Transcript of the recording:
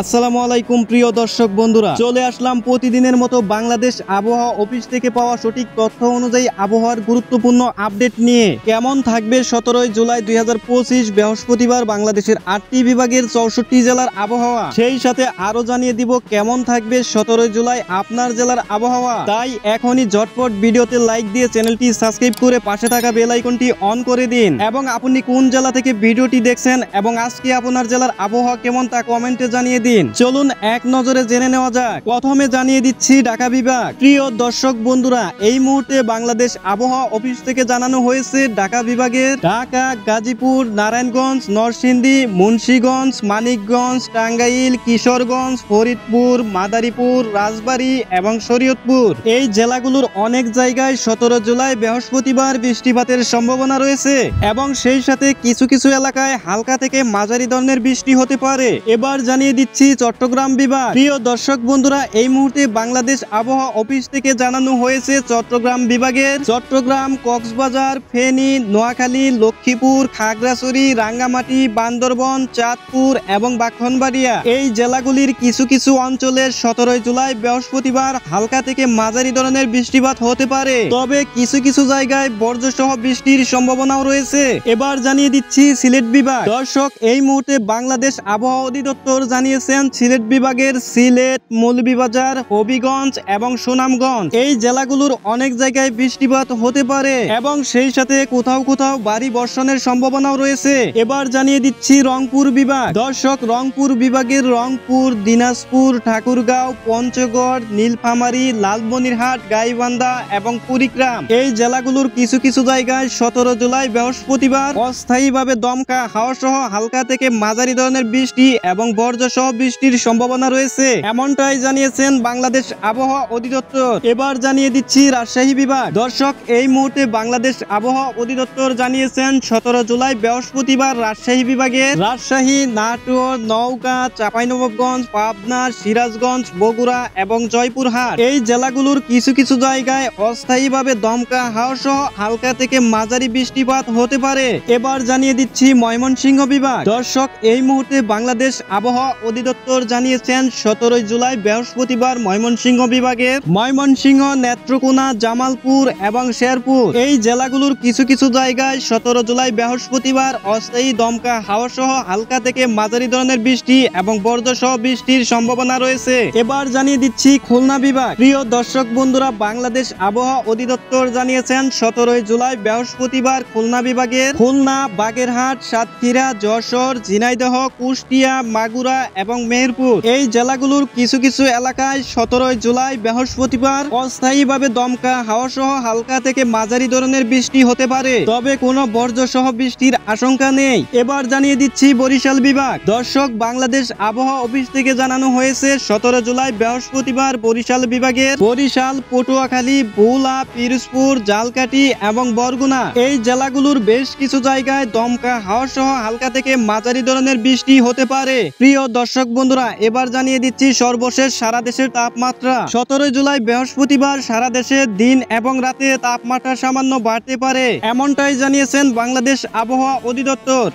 আসসালামু আলাইকুম প্রিয় দর্শক বন্ধুরা, চলে আসলাম প্রতিদিনের মতো বাংলাদেশ আবহাওয়া অফিস থেকে পাওয়া সঠিক তথ্য অনুযায়ী আবহাওয়ার গুরুত্বপূর্ণ আপডেট নিয়ে। কেমন থাকবে 17 জুলাই 2025 বৃহস্পতিবার বাংলাদেশের 8টি বিভাগের 64 জেলার আবহাওয়া, সেই সাথে আরো জানিয়ে দিব কেমন থাকবে 17 জুলাই আপনার জেলার আবহাওয়া। তাই এখনই ঝটপট ভিডিওতে লাইক দিয়ে চ্যানেলটি সাবস্ক্রাইব করে পাশে থাকা বেল আইকনটি অন করে দিন এবং আপনি কোন জেলা থেকে ভিডিওটি দেখছেন এবং আজকে আপনার জেলার আবহাওয়া কেমন তা কমেন্টে জানিয়ে দিন। চলুন এক নজরে জেনে নেওয়া যাক। প্রথমে জানিয়ে দিচ্ছি ঢাকা বিভাগ। প্রিয় দর্শক বন্ধুরা, এই মুহূর্তে বাংলাদেশ আবহাওয়া অফিস থেকে জানানো হয়েছে ঢাকা বিভাগের ঢাকা, গাজীপুর, নারায়ণগঞ্জ, নরসিংদী, মুন্সিগঞ্জ, মানিকগঞ্জ, টাঙ্গাইল, কিশোরগঞ্জ, ফরিদপুর, মাদারীপুর, রাজবাড়ী এবং শরীয়তপুর এই জেলাগুলোর অনেক জায়গায় 17 জুলাই বৃহস্পতিবার বৃষ্টিপাতের সম্ভাবনা রয়েছে এবং সেই সাথে কিছু কিছু এলাকায় হালকা থেকে মাঝারি ধরনের বৃষ্টি হতে পারে। এবার জানিয়ে দিচ্ছি চট্টগ্রাম বিভাগ। প্রিয় দর্শক বন্ধুরা, এই মুহূর্তে বাংলাদেশ আবহাওয়া অফিস থেকে জানানো হয়েছে চট্টগ্রাম বিভাগের চট্টগ্রাম, কক্সবাজার, ফেনী, নোয়াখালী, লক্ষ্মীপুর, খাগড়াছড়ি, রাঙ্গামাটি, বান্দরবন, চাঁদপুর এবং ব্রাহ্মণবাড়িয়া এই জেলাগুলির কিছু কিছু অঞ্চলের 17 জুলাই বৃহস্পতিবার হালকা থেকে মাঝারি ধরনের বৃষ্টিপাত হতে পারে, তবে কিছু কিছু জায়গায় বজ্রসহ বৃষ্টির সম্ভাবনাও রয়েছে। এবার জানিয়ে দিচ্ছি সিলেট বিভাগ। দর্শক, এই মুহূর্তে বাংলাদেশ আবহাওয়া অধিদপ্তর জানিয়েছেন সিলেট বিভাগের সিলেট, মৌলভীবাজার, হবিগঞ্জ এবং সুনামগঞ্জ এই জেলাগুলোর অনেক জায়গায় বৃষ্টিপাত হতে পারে এবং সেই সাথে কোথাও কোথাও ভারী বর্ষণের সম্ভাবনাও রয়েছে। এবার জানিয়ে দিচ্ছি রংপুর বিভাগ। দর্শক, রংপুর বিভাগের রংপুর, দিনাজপুর, ঠাকুরগাঁও, পঞ্চগড়, নীলফামারী, লালমনিরহাট, গাইবান্ধা এবং কুড়িগ্রাম এই জেলাগুলোর কিছু কিছু জায়গায় 17 জুলাই বৃহস্পতিবার অস্থায়ীভাবে দমকা হাওয়া সহ হালকা থেকে মাঝারি ধরনের বৃষ্টি এবং বজ্রসহ বৃষ্টির সম্ভাবনা রয়েছে, এমনটাই জানিয়েছেন বাংলাদেশ আবহাওয়া অধিদপ্তর। এবার জানিয়ে দিচ্ছি রাজশাহী বিভাগ। দর্শক, এই মুহূর্তে বাংলাদেশ আবহাওয়া অধিদপ্তর জানিয়েছেন 17 জুলাই বৃহস্পতিবার রাজশাহী বিভাগের রাজশাহী, নাটোর, নওগাঁ, চাঁপাইনবাবগঞ্জ, পাবনা, সিরাজগঞ্জ, বগুড়া এবং জয়পুরহাট এই জেলাগুলোর কিছু কিছু জায়গায় অস্থায়ীভাবে দমকা হাওয়া সহ হালকা থেকে মাঝারি বৃষ্টিপাত হতে পারে। এবার জানিয়ে দিচ্ছি ময়মনসিংহ বিভাগ। দর্শক, এই মুহূর্তে বাংলাদেশ আবহাওয়া অধিদপ্তর জানিয়েছেন 17 জুলাই বৃহস্পতিবার ময়মনসিংহ বিভাগের ময়মনসিংহ, নেত্রকোনা, জামালপুর এবং শেরপুর এই জেলাগুলোর কিছু কিছু জায়গায় 17 জুলাই বৃহস্পতিবার অস্থায়ী দমকা হাওয়া সহ হালকা থেকে মাঝারি ধরনের বৃষ্টি এবং বজ্রসহ বৃষ্টির সম্ভাবনা রয়েছে। এবার জানিয়ে দিচ্ছি খুলনা বিভাগ। প্রিয় দর্শক বন্ধুরা, বাংলাদেশ আবহাওয়া অধিদপ্তর জানিয়েছেন 17 জুলাই বৃহস্পতিবার খুলনা বিভাগের খুলনা, বাগেরহাট, সাতক্ষীরা, যশোর, ঝিনাইদহ, কুষ্টিয়া, মাগুরা এবং মেহেরপুর এই জেলাগুলোর কিছু কিছু এলাকায় 17 জুলাই বৃহস্পতিবার অস্থায়ীভাবে দমকা হাওয়া সহ হালকা থেকে মাঝারি ধরনের বৃষ্টি হতে পারে, তবে কোনো বজ্রসহ বৃষ্টির আশঙ্কা নেই। এবার জানিয়ে দিচ্ছি বরিশাল বিভাগ। দর্শক, বাংলাদেশ আবহাওয়া অফিস থেকে জানানো হয়েছে 17 জুলাই বৃহস্পতিবার বরিশাল বিভাগের বরিশাল, পটুয়াখালী, ভোলা, পিরোজপুর, ঝালকাঠি এবং বরগুনা এই জেলাগুলোর বেশ কিছু জায়গায় দমকা হাওয়া সহ হালকা থেকে মাঝারি ধরনের বৃষ্টি হতে পারে। প্রিয় দর্শক বন্ধুরা, এবার জানিয়ে দিচ্ছি সর্বশেষ সারা দেশের তাপমাত্রা। 17 জুলাই বৃহস্পতিবার সারা দেশে দিন এবং রাতে তাপমাত্রা সামান্য বাড়তে পারে, এমনটাই জানিয়েছেন বাংলাদেশ আবহাওয়া অধিদপ্তর।